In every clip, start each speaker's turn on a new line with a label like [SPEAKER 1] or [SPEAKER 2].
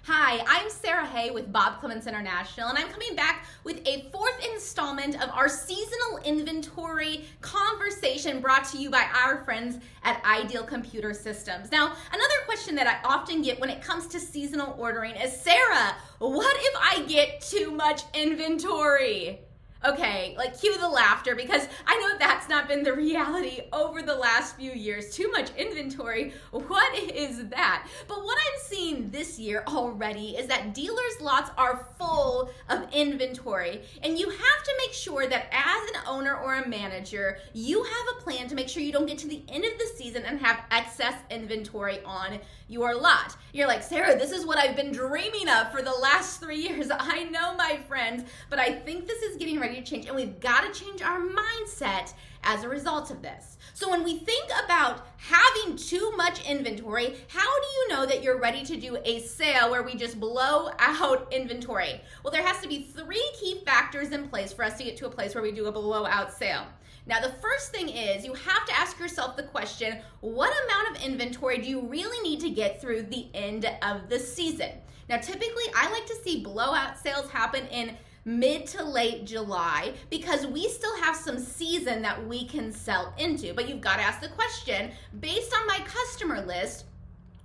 [SPEAKER 1] Hi, I'm Sara Hey with Bob Clements International, and I'm coming back with a fourth installment of our seasonal inventory conversation brought to you by our friends at Ideal Computer Systems. Now, another question that I often get when it comes to seasonal ordering is, Sara, what if I get too much inventory? Okay, like cue the laughter, because I know that's not been the reality over the last few years. Too much inventory, what is that? But what I'm seeing this year already is that dealers' lots are full of inventory, and you have to make sure that as an owner or a manager, you have a plan to make sure you don't get to the end of the season and have excess inventory on your lot. You're like, Sara, this is what I've been dreaming of for the last 3 years. I know, my friends, but I think this is getting ready to change, and we've got to change our mindset as a result of this. So when we think about having too much inventory, how do you know that you're ready to do a sale where we just blow out inventory? Well, there has to be 3 key factors in place for us to get to a place where we do a blowout sale. Now, the first thing is you have to ask yourself the question, what amount of inventory do you really need to get through the end of the season? Now, typically, I like to see blowout sales happen in mid to late July because we still have some season that we can sell into. But you've got to ask the question, based on my customer list,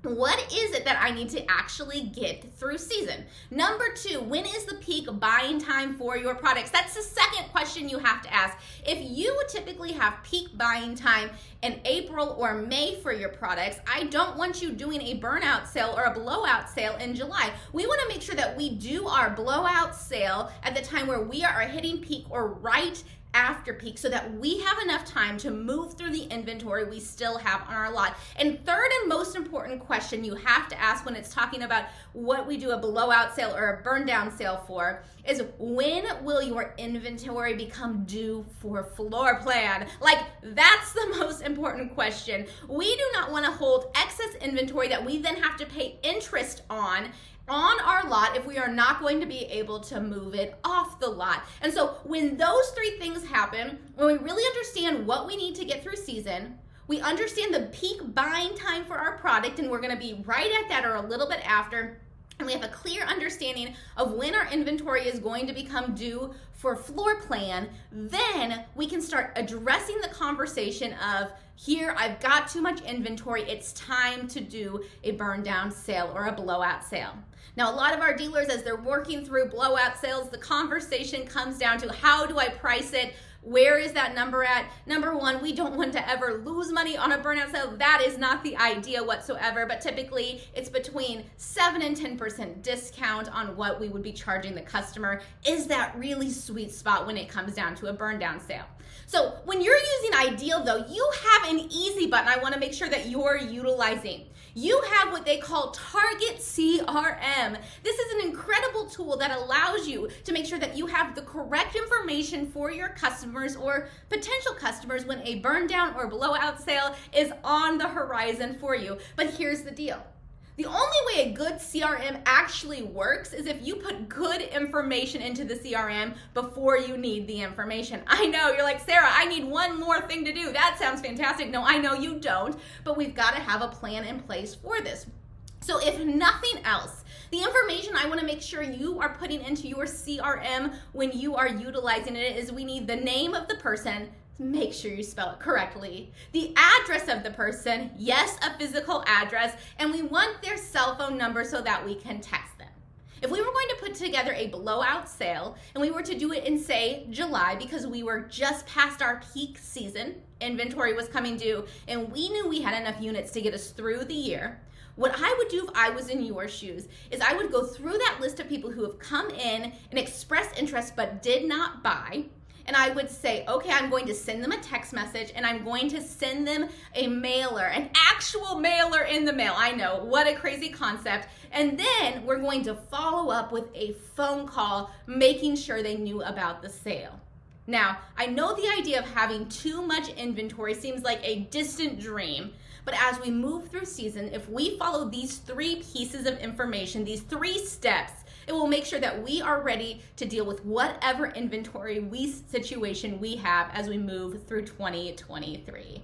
[SPEAKER 1] what is it that I need to actually get through season? Number 2, when is the peak buying time for your products? That's the second question you have to ask. If you typically have peak buying time in April or May for your products, I don't want you doing a burnout sale or a blowout sale in July. We want to make sure that we do our blowout sale at the time where we are hitting peak or right after peak, so that we have enough time to move through the inventory we still have on our lot. And third and most important question you have to ask when it's talking about what we do a blowout sale or a burn down sale for is, when will your inventory become due for floor plan? Like, that's the most important question. We do not want to hold excess inventory that we then have to pay interest on our lot if we are not going to be able to move it off the lot. And so when those 3 things happen, when we really understand what we need to get through season, we understand the peak buying time for our product, and we're going to be right at that or a little bit after, and we have a clear understanding of when our inventory is going to become due for floor plan, then we can start addressing the conversation of, here, I've got too much inventory, it's time to do a burn down sale or a blowout sale. Now, a lot of our dealers, as they're working through blowout sales, the conversation comes down to, how do I price it? Where is that number at? Number 1, we don't want to ever lose money on a burnout sale. That is not the idea whatsoever, but typically it's between 7 and 10% discount on what we would be charging the customer. Is that really sweet spot when it comes down to a burn down sale? So when you're using Ideal, though, you have an easy button I want to make sure that you're utilizing. You have what they call Target CRM. This is an incredible tool that allows you to make sure that you have the correct information for your customers or potential customers when a burn down or blowout sale is on the horizon for you. But here's the deal. The only way a good CRM actually works is if you put good information into the CRM before you need the information. I know, you're like, Sara, I need one more thing to do. That sounds fantastic. No, I know you don't, but we've got to have a plan in place for this. So if nothing else, the information I want to make sure you are putting into your CRM when you are utilizing it is, we need the name of the person. Make sure you spell it correctly. The address of the person, yes, a physical address, and we want their cell phone number so that we can text them. If we were going to put together a blowout sale and we were to do it in, say, July, because we were just past our peak season, inventory was coming due, and we knew we had enough units to get us through the year, what I would do if I was in your shoes is I would go through that list of people who have come in and expressed interest but did not buy. And I would say, okay, I'm going to send them a text message, and I'm going to send them a mailer, an actual mailer in the mail. I know, what a crazy concept. And then we're going to follow up with a phone call, making sure they knew about the sale. Now, I know the idea of having too much inventory seems like a distant dream, but as we move through season, if we follow these 3 pieces of information, these 3 steps, it will make sure that we are ready to deal with whatever inventory situation we have as we move through 2023.